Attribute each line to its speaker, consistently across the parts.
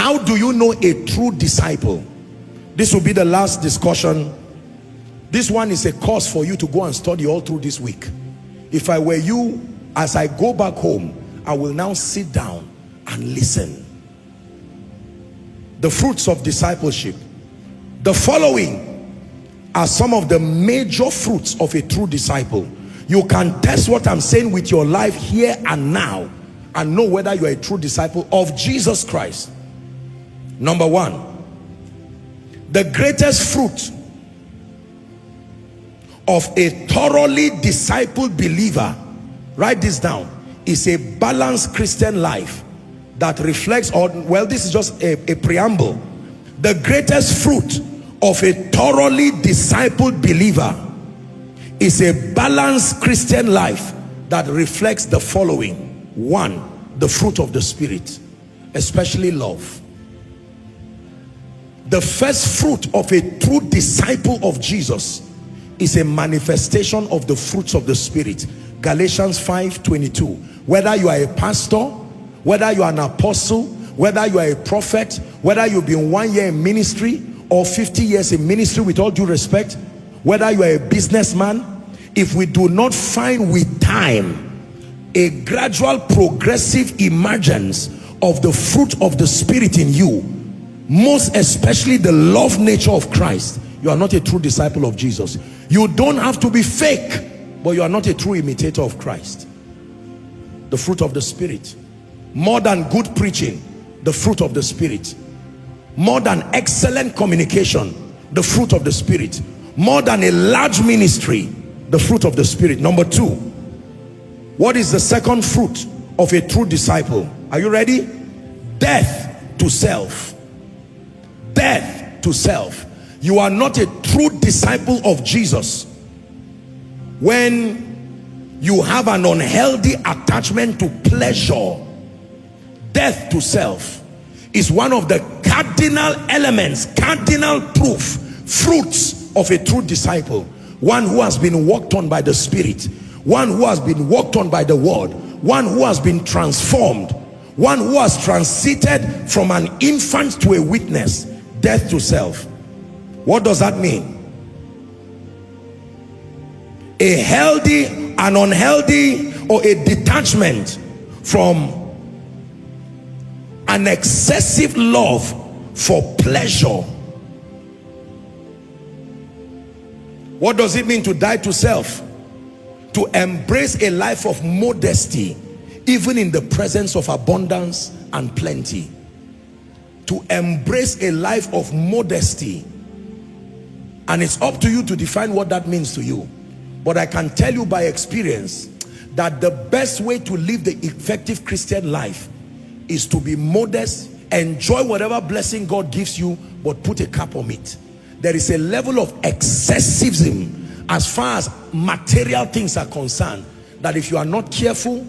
Speaker 1: How do you know a true disciple? This will be the last discussion. This one is a course for you to go and study all through this week. If I were you, as I go back home, I will now sit down and listen. The fruits of discipleship. The following are some of the major fruits of a true disciple. You can test what I'm saying with your life here and now and know whether you are a true disciple of Jesus Christ. Number one, the greatest fruit of a thoroughly discipled believer, write this down, is a balanced Christian life that reflects, or well, this is just a preamble. The greatest fruit of a thoroughly discipled believer is a balanced Christian life that reflects the following. One, the fruit of the Spirit, especially love. The first fruit of a true disciple of Jesus is a manifestation of the fruits of the Spirit. Galatians 5:22. Whether you are a pastor, whether you are an apostle, whether you are a prophet, whether you've been 1 year in ministry or 50 years in ministry, with all due respect, whether you are a businessman, if we do not find with time a gradual progressive emergence of the fruit of the Spirit in you, most especially the love nature of Christ, you are not a true disciple of Jesus. You don't have to be fake, but you are not a true imitator of Christ. The fruit of the Spirit. More than good preaching, the fruit of the Spirit. More than excellent communication, the fruit of the Spirit. More than a large ministry, the fruit of the Spirit. Number two, what is the second fruit of a true disciple? Are you ready? Death to self. Death to self. You are not a true disciple of Jesus when you have an unhealthy attachment to pleasure. Death to self is one of the cardinal elements, cardinal fruits of a true disciple. One who has been walked on by the Spirit, one who has been walked on by the Word, one who has been transformed, one who has transited from an infant to a witness. Death to self. What does that mean? A healthy and unhealthy, or a detachment from an excessive love for pleasure. What does it mean to die to self? To embrace a life of modesty, even in the presence of abundance and plenty. To embrace a life of modesty. And it's up to you to define what that means to you. But I can tell you by experience that the best way to live the effective Christian life is to be modest, enjoy whatever blessing God gives you, but put a cap on it. There is a level of excessivism as far as material things are concerned, that if you are not careful,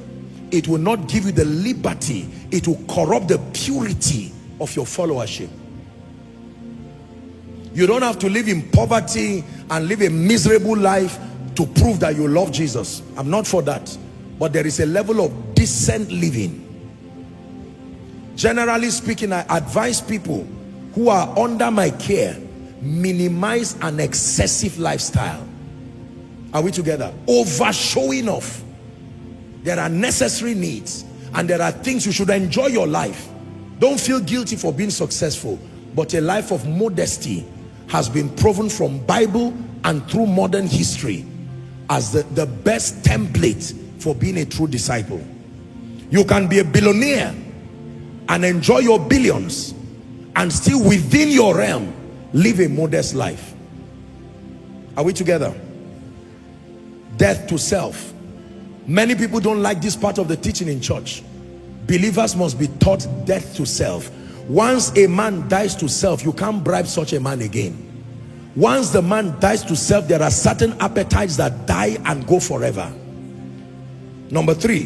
Speaker 1: it will not give you the liberty. It will corrupt the purity of your followership. You don't have to live in poverty and live a miserable life to prove that you love Jesus. I'm not for that. But there is a level of decent living. Generally speaking, I advise people who are under my care, minimize an excessive lifestyle. Are we together? Over showing off. There are necessary needs, and there are things you should enjoy your life. Don't feel guilty for being successful, but a life of modesty has been proven from Bible and through modern history as the best template for being a true disciple. You can be a billionaire and enjoy your billions and still within your realm live a modest life. Are we together? Death to self. Many people don't like this part of the teaching in church. Believers must be taught death to self. Once a man dies to self, you can't bribe such a man again. Once the man dies to self, there are certain appetites that die and go forever. Number three,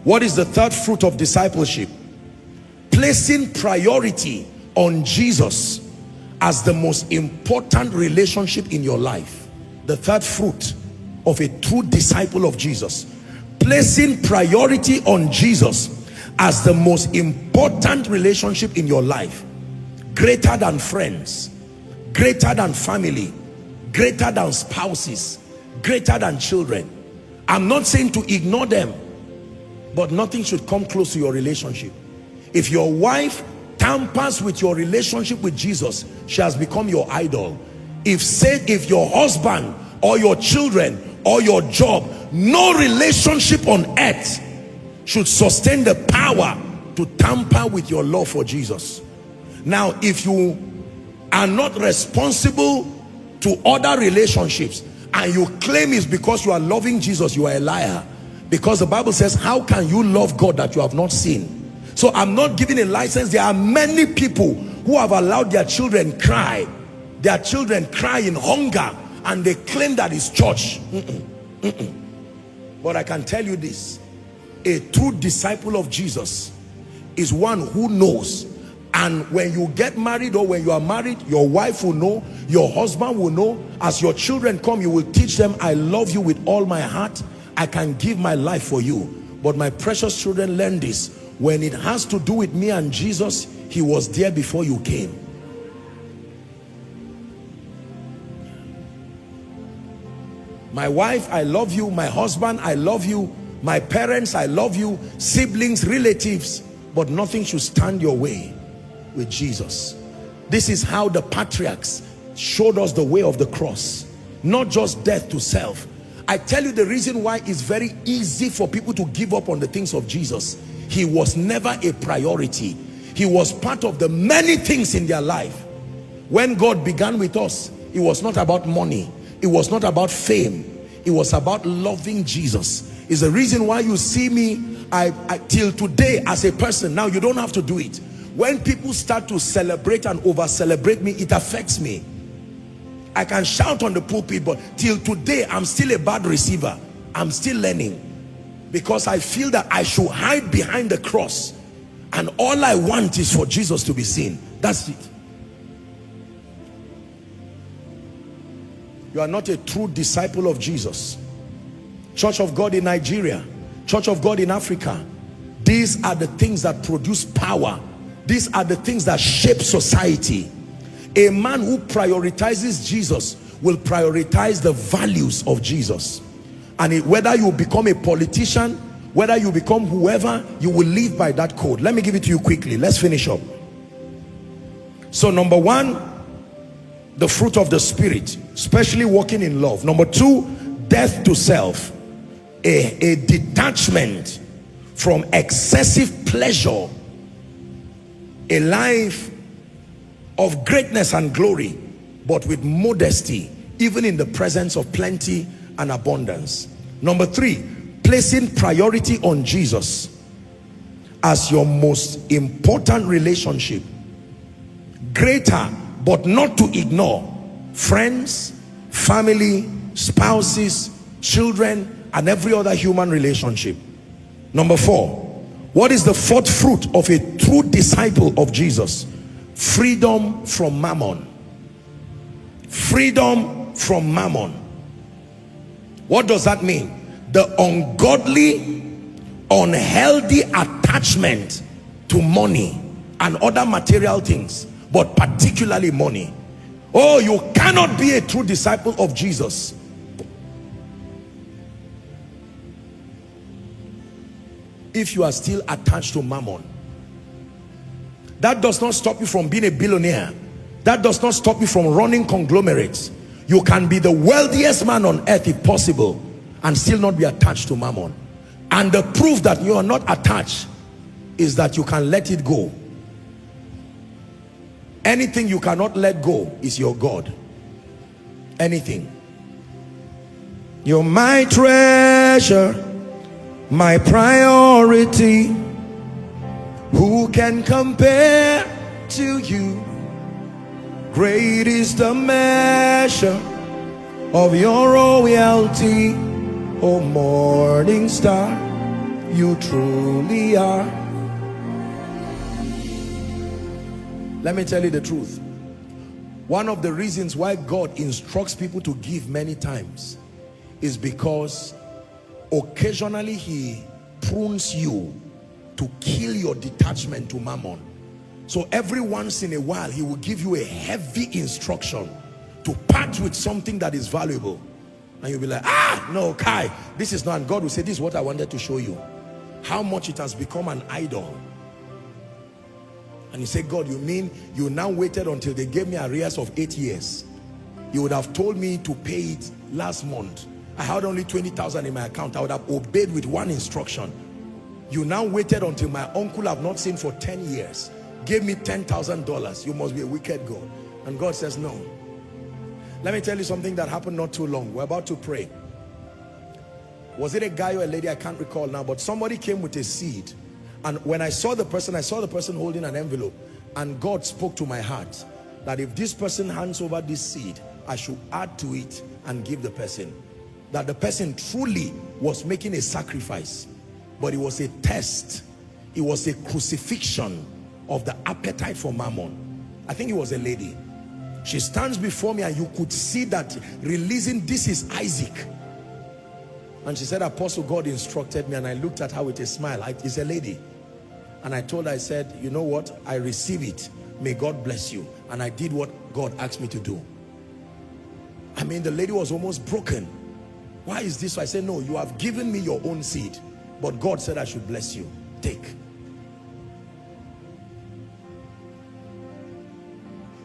Speaker 1: what is the third fruit of discipleship? Placing priority on Jesus as the most important relationship in your life. The third fruit of a true disciple of Jesus. Placing priority on Jesus as the most important relationship in your life, greater than friends, greater than family, greater than spouses, greater than children. I'm not saying to ignore them, but nothing should come close to your relationship. If your wife tampers with your relationship with Jesus, she has become your idol. If your husband or your children or your job, no relationship on earth should sustain the power to tamper with your love for Jesus. Now, if you are not responsible to other relationships and you claim it's because you are loving Jesus, you are a liar. Because the Bible says, how can you love God that you have not seen? So I'm not giving a license. There are many people who have allowed their children cry. Their children cry in hunger and they claim that it's church. But I can tell you this, a true disciple of Jesus is one who knows. And when you get married or when you are married, your wife will know, your husband will know. As your children come, you will teach them, I love you with all my heart. I can give my life for you. But my precious children, learn this. When it has to do with me and Jesus, he was there before you came. My wife, I love you. My husband, I love you. My parents, I love you. Siblings, relatives. But nothing should stand your way with Jesus. This is how the patriarchs showed us the way of the cross. Not just death to self. I tell you the reason why it's very easy for people to give up on the things of Jesus. He was never a priority. He was part of the many things in their life. When God began with us, it was not about money. It was not about fame. It was about loving Jesus. It's the reason why you see me, I till today as a person. Now you don't have to do it. When people start to celebrate and over-celebrate me, it affects me. I can shout on the pulpit, but till today, I'm still a bad receiver. I'm still learning. Because I feel that I should hide behind the cross. And all I want is for Jesus to be seen. That's it. You are not a true disciple of Jesus. Church of God in Nigeria, Church of God in Africa. These are the things that produce power. These are the things that shape society. A man who prioritizes Jesus will prioritize the values of Jesus. And whether you become a politician, whether you become whoever, you will live by that code. Let me give it to you quickly. Let's finish up. So number one, the fruit of the Spirit, especially walking in love. Number two, death to self. A detachment from excessive pleasure. A life of greatness and glory, but with modesty, even in the presence of plenty and abundance. Number three, placing priority on Jesus as your most important relationship. Greater, but not to ignore friends, family, spouses, children, and every other human relationship. Number four, what is the fourth fruit of a true disciple of Jesus? Freedom from mammon. Freedom from mammon. What does that mean? The ungodly, unhealthy attachment to money and other material things, but particularly money. Oh, you cannot be a true disciple of Jesus if you are still attached to mammon. That does not stop you from being a billionaire. That does not stop you from running conglomerates. You can be the wealthiest man on earth if possible and still not be attached to mammon. And the proof that you are not attached is that you can let it go. Anything you cannot let go is your God. Anything. You're my treasure, my priority. Who can compare to you? Great is the measure of your royalty, O morning star, you truly are. Let me tell you the truth. One of the reasons why God instructs people to give many times is because occasionally he prunes you to kill your detachment to mammon. So every once in a while, he will give you a heavy instruction to part with something that is valuable. And you'll be like, ah, no, Kai, this is not. And God will say, this is what I wanted to show you. How much it has become an idol. And you say, God, you mean you now waited until they gave me arrears of 8 years? You would have told me to pay it last month. I had only 20,000 in my account. I would have obeyed with one instruction. You now waited until my uncle I've not seen for 10 years gave me $10,000. You must be a wicked God. And God says, no. Let me tell you something that happened not too long. We're about to pray. Was it a guy or a lady? I can't recall now, but somebody came with a seed. And when I saw the person holding an envelope, and God spoke to my heart that if this person hands over this seed, I should add to it and give the person. That the person truly was making a sacrifice, but it was a test. It was a crucifixion of the appetite for mammon. I think it was a lady. She stands before me and you could see that releasing, this is Isaac. And she said, Apostle, God instructed me. And I looked at her with a smile. It's a lady. And I told her, I said, you know what? I receive it. May God bless you. And I did what God asked me to do. I mean, the lady was almost broken. Why is this? I said, no, you have given me your own seed. But God said I should bless you. Take.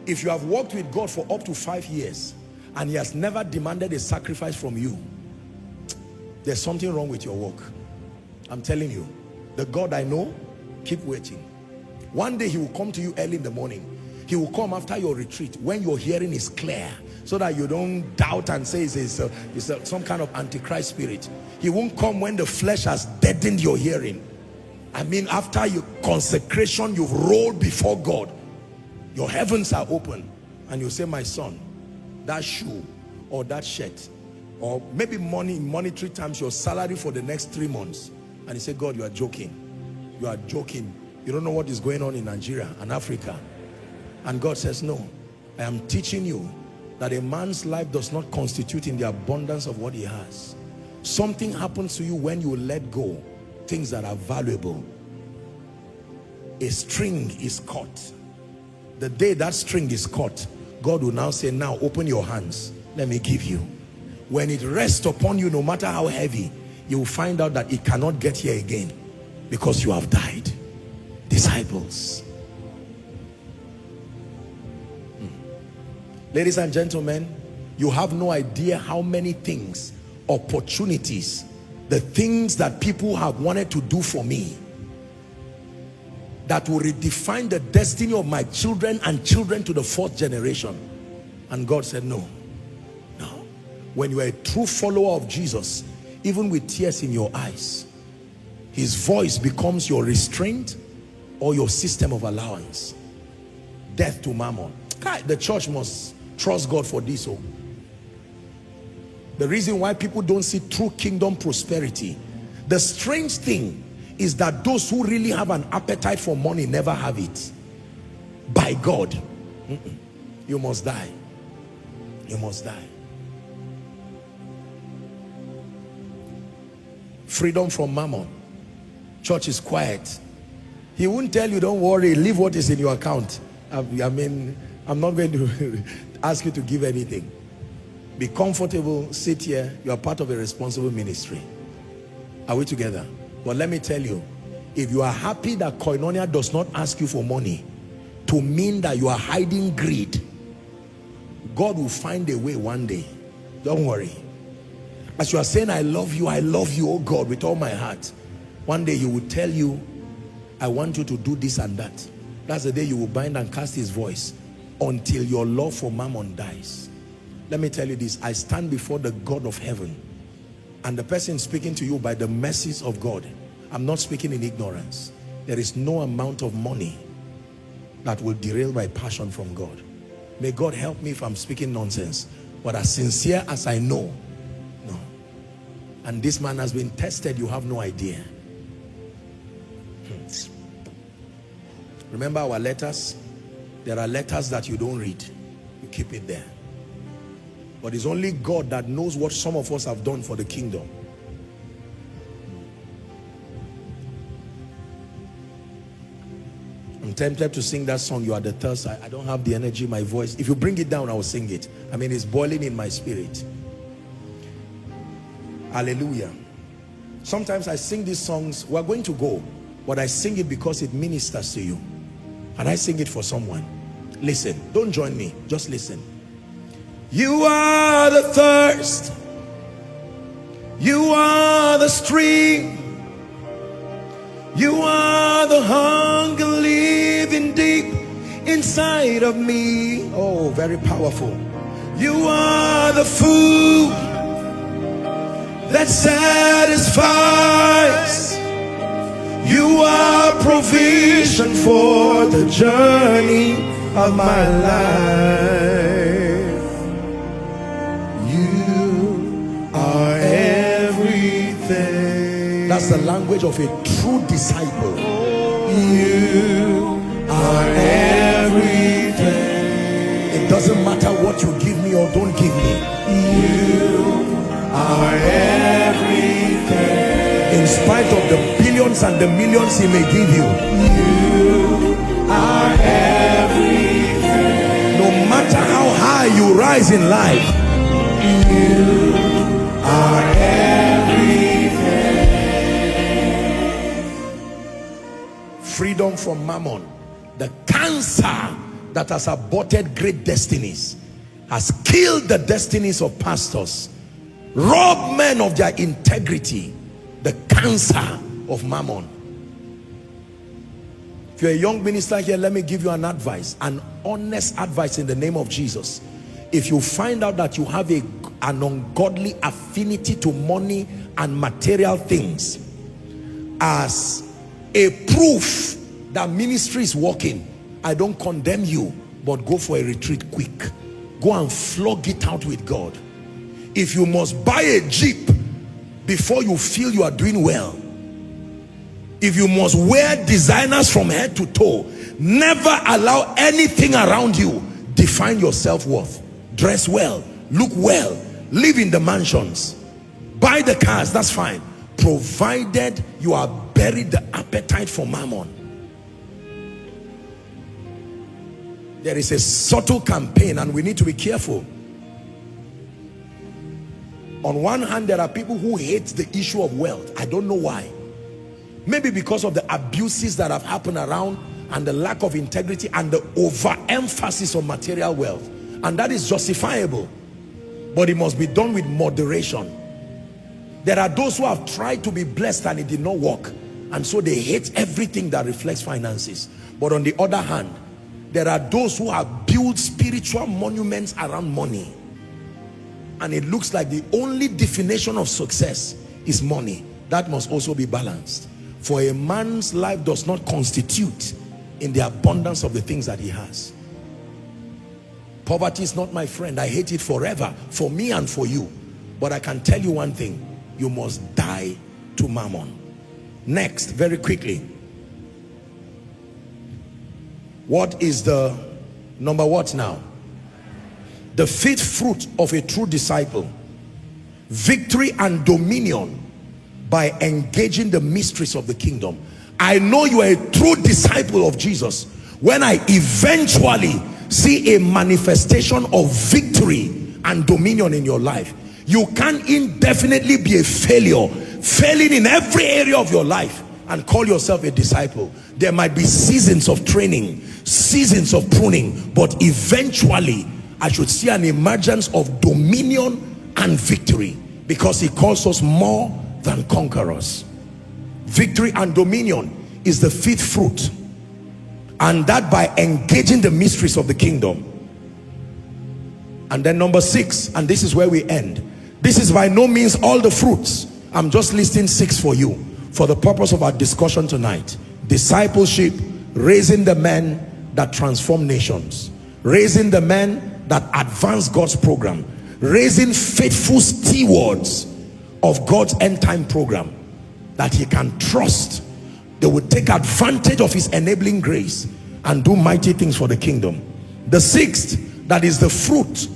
Speaker 1: If you have walked with God for up to 5 years and he has never demanded a sacrifice from you, there's something wrong with your walk. I'm telling you, the God I know, keep waiting. One day he will come to you early in the morning. He will come after your retreat when your hearing is clear, so that you don't doubt and say it's some kind of antichrist spirit. He won't come when the flesh has deadened your hearing. I mean, after your consecration, you've rolled before God. Your heavens are open. And you say, my son, that shoe or that shirt, or maybe money in monetary terms, your salary for the next 3 months. And he said, God, you are joking. You are joking. You don't know what is going on in Nigeria and Africa. And God says, no, I am teaching you that a man's life does not constitute in the abundance of what he has. Something happens to you when you let go things that are valuable. A string is caught. The day that string is caught, God will now say, now open your hands, let me give you. When it rests upon you, no matter how heavy, you will find out that it cannot get here again because you have died. Disciples. Ladies and gentlemen, you have no idea how many things, opportunities, the things that people have wanted to do for me that will redefine the destiny of my children and children to the 4th generation. And God said, no, no. When you are a true follower of Jesus, even with tears in your eyes, his voice becomes your restraint or your system of allowance. Death to mammon. The church must trust God for this. Oh. The reason why people don't see true kingdom prosperity, the strange thing is that those who really have an appetite for money never have it. By God. You must die. You must die. Freedom from mammon. Church is quiet. He won't tell you, don't worry, leave what is in your account. I mean, I'm not going to ask you to give anything. Be comfortable, sit here. You are part of a responsible ministry. Are we together? But let me tell you, if you are happy that Koinonia does not ask you for money to mean that you are hiding greed, God will find a way one day. Don't worry. As you are saying, I love you, oh God, with all my heart. One day he will tell you, I want you to do this and that. That's the day you will bind and cast his voice until your love for mammon dies. Let me tell you this, I stand before the God of heaven, and the person speaking to you by the mercies of God. I'm not speaking in ignorance. There is no amount of money that will derail my passion from God. May God help me if I'm speaking nonsense. But as sincere as I know, no. And this man has been tested, you have no idea. Remember our letters? There are letters that you don't read. You keep it there. But it's only God that knows what some of us have done for the kingdom. I'm tempted to sing that song, You Are the Thirst. I don't have the energy, my voice. If you bring it down, I will sing it. I mean, it's boiling in my spirit. Hallelujah. Sometimes I sing these songs. We're going to go, but I sing it because it ministers to you. And I sing it for someone. Listen, don't join me, just listen. You are the thirst, you are the stream, you are the hunger living deep inside of me. Oh, very powerful. You are the food that satisfies. You are provision for the journey of my life. You are everything. That's the language of a true disciple. You are everything. It doesn't matter what you give me or don't give me. You are everything. In spite of the billions and the millions he may give you, you are everything. No matter how high you rise in life, you are everything. Freedom from mammon, the cancer that has aborted great destinies, has killed the destinies of pastors, robbed men of their integrity. The cancer of mammon. If you're a young minister here, let me give you an advice, an honest advice in the name of Jesus. If you find out that you have an ungodly affinity to money and material things as a proof that ministry is working, I don't condemn you, but go for a retreat quick. Go and flog it out with God. If you must buy a Jeep before you feel you are doing well, if you must wear designers from head to toe, never allow anything around you define your self-worth. Dress well, look well, live in the mansions, buy the cars, that's fine, provided you are buried the appetite for mammon. There is a subtle campaign and we need to be careful. On one hand, there are people who hate the issue of wealth. I don't know why. Maybe because of the abuses that have happened around and the lack of integrity and the overemphasis on material wealth. And that is justifiable. But it must be done with moderation. There are those who have tried to be blessed and it did not work. And so they hate everything that reflects finances. But on the other hand, there are those who have built spiritual monuments around money. And it looks like the only definition of success is money. That must also be balanced. For a man's life does not constitute in the abundance of the things that he has. Poverty is not my friend. I hate it forever, for me and for you. But I can tell you one thing, you must die to mammon. Next, very quickly, what is the number what now? The fifth fruit of a true disciple: victory and dominion by engaging the mysteries of the kingdom. I know you are a true disciple of Jesus when I eventually see a manifestation of victory and dominion in your life. You can indefinitely be a failure, failing in every area of your life, and call yourself a disciple. There might be seasons of training, seasons of pruning, but eventually I should see an emergence of dominion and victory, because he calls us more than conquerors. Victory and dominion is the fifth fruit, and that by engaging the mysteries of the kingdom. And then number 6, and this is where we end. This is by no means all the fruits. I'm just listing 6 for you for the purpose of our discussion tonight. Discipleship, raising the men that transform nations, raising the men that advance God's program, raising faithful stewards of God's end time program that he can trust. They will take advantage of his enabling grace and do mighty things for the kingdom. The 6th, that is the fruit.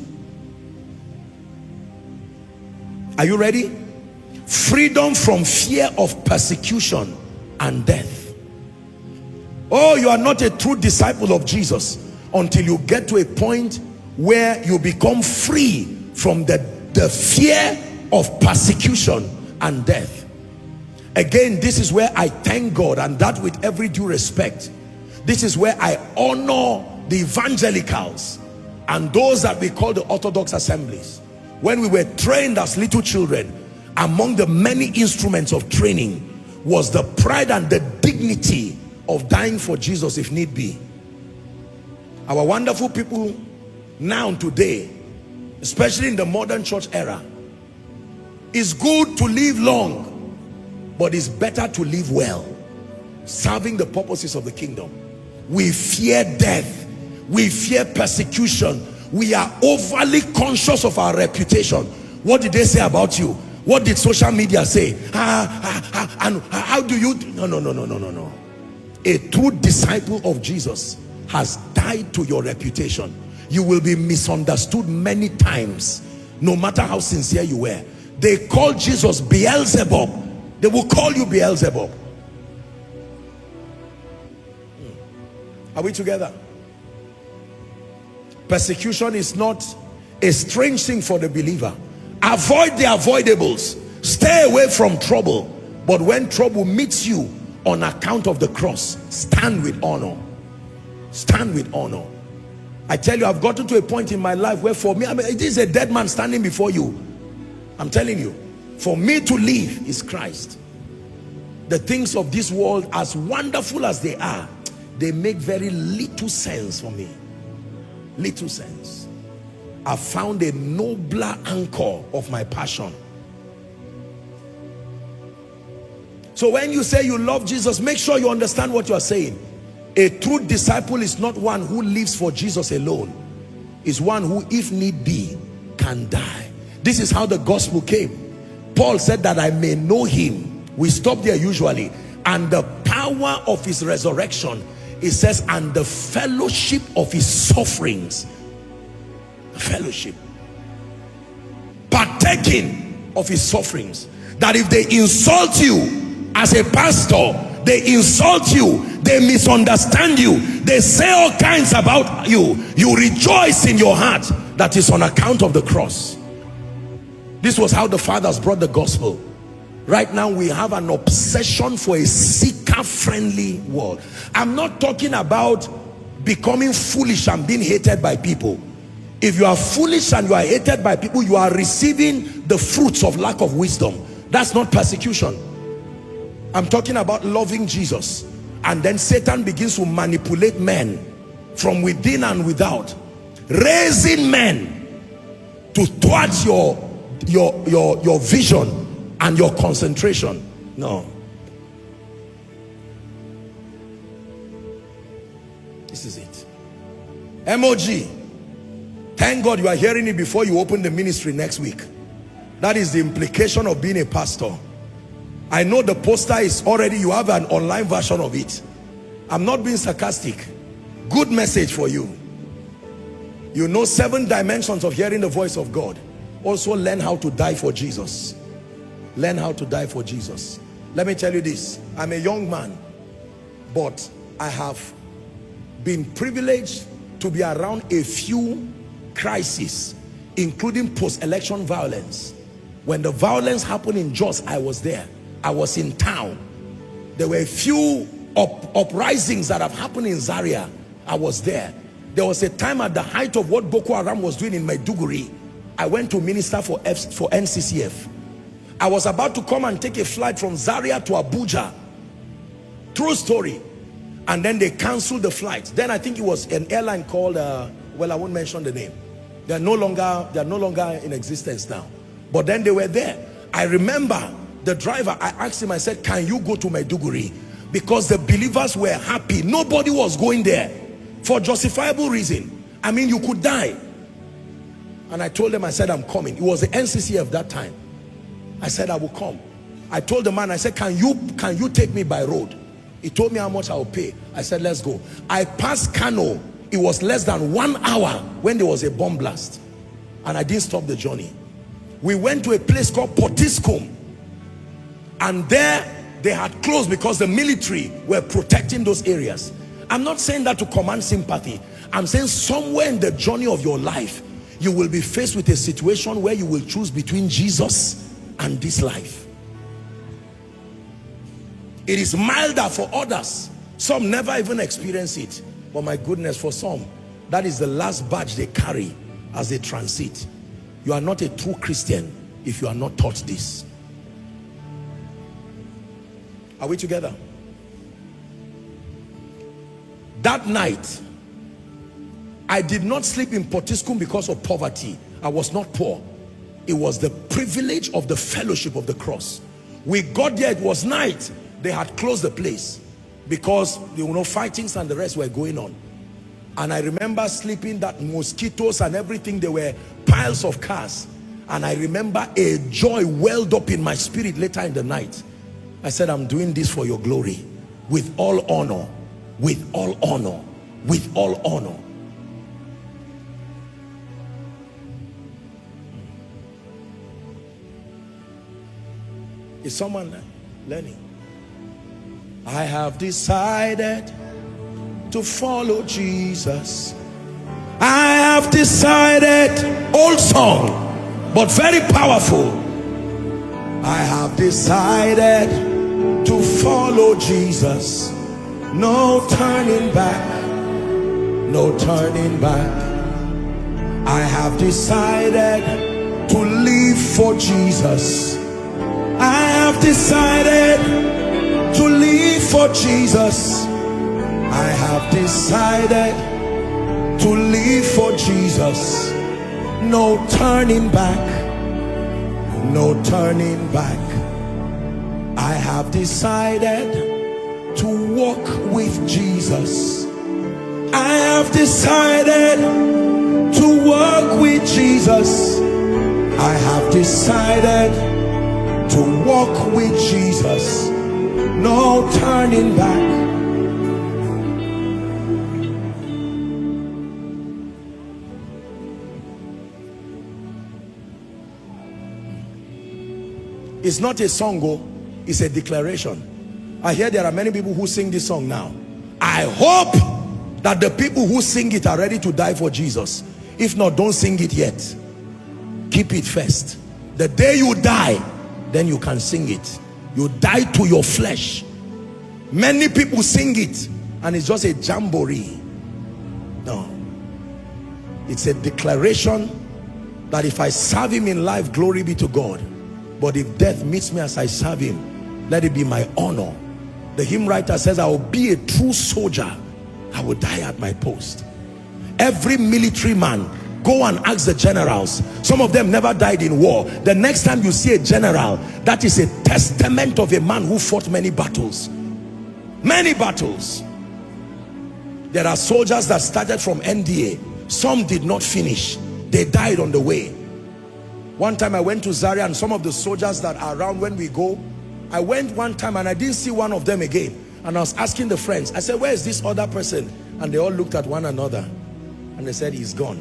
Speaker 1: Are you ready? Freedom from fear of persecution and death. Oh, you are not a true disciple of Jesus until you get to a point where you become free from the fear of persecution and death. Again, this is where I thank God, and that with every due respect. This is where I honor the evangelicals and those that we call the Orthodox assemblies. When we were trained as little children, among the many instruments of training was the pride and the dignity of dying for Jesus if need be. Our wonderful people now today, especially in the modern church era, it's good to live long, but it's better to live well, serving the purposes of the kingdom. We fear death, we fear persecution, we are overly conscious of our reputation. What did they say about you? What did social media say? And how do you? No. A true disciple of Jesus has died to your reputation. You will be misunderstood many times, no matter how sincere you were. They call Jesus Beelzebub. They will call you Beelzebub. Are we together? Persecution is not a strange thing for the believer. Avoid the avoidables. Stay away from trouble. But when trouble meets you on account of the cross, stand with honor. Stand with honor. I tell you, I've gotten to a point in my life where for me, it is a dead man standing before you. I'm telling you, for me to live is Christ. The things of this world, as wonderful as they are, they make very little sense for me. Little sense. I found a nobler anchor of my passion. So when you say you love Jesus, make sure you understand what you are saying. A true disciple is not one who lives for Jesus alone. It's one who, if need be, can die. This is how the gospel came. Paul said that I may know him. We stop there usually. And the power of his resurrection. It says, and the fellowship of his sufferings. Fellowship. Partaking of his sufferings. That if they insult you as a pastor, they insult you, they misunderstand you, they say all kinds about you, you rejoice in your heart that is on account of the cross. This was how the fathers brought the gospel. Right now we have an obsession for a seeker-friendly world. I'm not talking about becoming foolish and being hated by people. If you are foolish and you are hated by people, you are receiving the fruits of lack of wisdom. That's not persecution. I'm talking about loving Jesus. And then Satan begins to manipulate men from within and without, raising men to thwart your vision and your concentration. No. This is it. MOG. Thank God you are hearing it before you open the ministry next week. That is the implication of being a pastor. I know the poster is already, you have an online version of it. I'm not being sarcastic. Good message for you. You know 7 dimensions of hearing the voice of God. Also learn how to die for Jesus. Learn how to die for Jesus. Let me tell you this. I'm a young man, but I have been privileged to be around a few crises, including post-election violence. When the violence happened in Jos, I was there. I was in town. There were a few uprisings that have happened in Zaria. I was there. There was a time at the height of what Boko Haram was doing in Maiduguri. I went to minister for NCCF. I was about to come and take a flight from Zaria to Abuja. True story. And then they canceled the flight. Then I think it was an airline called, well, I won't mention the name. They are no longer in existence now. But then they were there. I remember the driver, I asked him, I said, can you go to Maiduguri? Because the believers were happy. Nobody was going there for justifiable reason. I mean, you could die. And I told them, I said, I'm coming. It was the NCCF that time. I said, I will come. I told the man, I said, can you take me by road? He told me how much I will pay. I said, let's go. I passed Kano. It was less than 1 hour when there was a bomb blast. And I didn't stop the journey. We went to a place called Potiskum. And there they had closed because the military were protecting those areas. I'm not saying that to command sympathy. I'm saying somewhere in the journey of your life, you will be faced with a situation where you will choose between Jesus and this life. It is milder for others. Some never even experience it. But my goodness, for some, that is the last badge they carry as they transit. You are not a true Christian if you are not taught this. Are we together? That night, I did not sleep in Potiskum because of poverty. I was not poor. It was the privilege of the fellowship of the cross. We got there, it was night. They had closed the place because there were no fightings and the rest were going on. And I remember sleeping, that mosquitoes and everything, there were piles of cars. And I remember a joy welled up in my spirit later in the night. I said, I'm doing this for your glory, with all honor, with all honor, with all honor. Is someone learning? I have decided to follow Jesus. I have decided, old song, but very powerful. I have decided to follow Jesus. No turning back, no turning back. I have decided to live for Jesus. I have decided to live for Jesus. I have decided to live for Jesus. No turning back, no turning back. I have decided to walk with Jesus. I have decided to work with Jesus. I have decided to walk with Jesus. No turning back. It's not a song, it's a declaration. I hear there are many people who sing this song now. I hope that the people who sing it are ready to die for Jesus. If not, don't sing it yet. Keep it first. The day you die, then you can sing it. You die to your flesh. Many people sing it and it's just a jamboree. No, it's a declaration that if I serve him in life, glory be to God. But if death meets me as I serve him, let it be my honor. The hymn writer says, I will be a true soldier. I will die at my post. Every military man, go and ask the generals. Some of them never died in war. The next time you see a general, that is a testament of a man who fought many battles. Many battles. There are soldiers that started from NDA. Some did not finish. They died on the way. One time I went to Zaria, and some of the soldiers that are around when we go, I went one time and I didn't see one of them again. And I was asking the friends, I said, where is this other person? And they all looked at one another and they said, he's gone.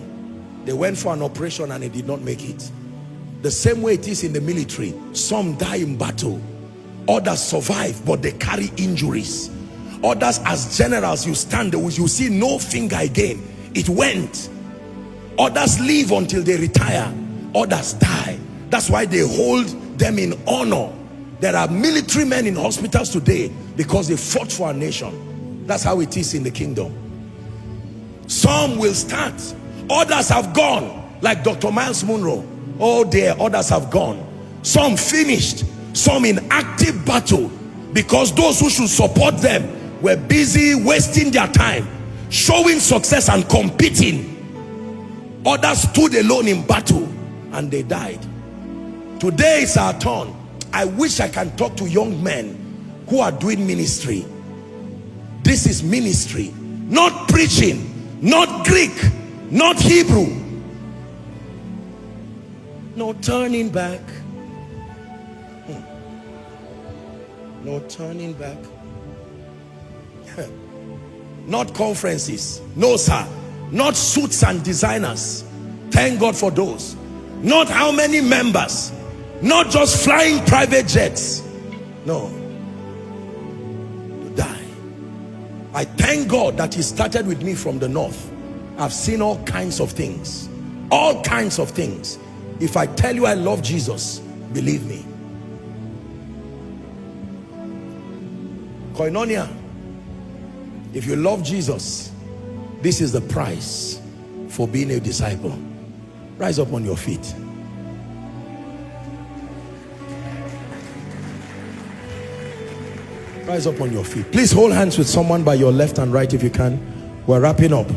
Speaker 1: They went for an operation and they did not make it. The same way it is in the military. Some die in battle. Others survive, but they carry injuries. Others, as generals, you stand there, you see no finger again. It went. Others live until they retire. Others die. That's why they hold them in honor. There are military men in hospitals today because they fought for our nation. That's how it is in the kingdom. Some will start. Others have gone, like Dr. Miles Monroe. Oh dear, others have gone. Some finished. Some in active battle because those who should support them were busy wasting their time, showing success and competing. Others stood alone in battle and they died. Today is our turn. I wish I can talk to young men who are doing ministry. This is ministry, not preaching, not Greek, not Hebrew. No turning back. No turning back. Not conferences. No, sir. Not suits and designers. Thank God for those. Not how many members. Not just flying private jets. No. To die. I thank God that he started with me from the north. I've seen all kinds of things. All kinds of things. If I tell you I love Jesus, believe me. Koinonia, if you love Jesus, this is the price for being a disciple. Rise up on your feet. Rise up on your feet. Please hold hands with someone by your left and right if you can. We're wrapping up.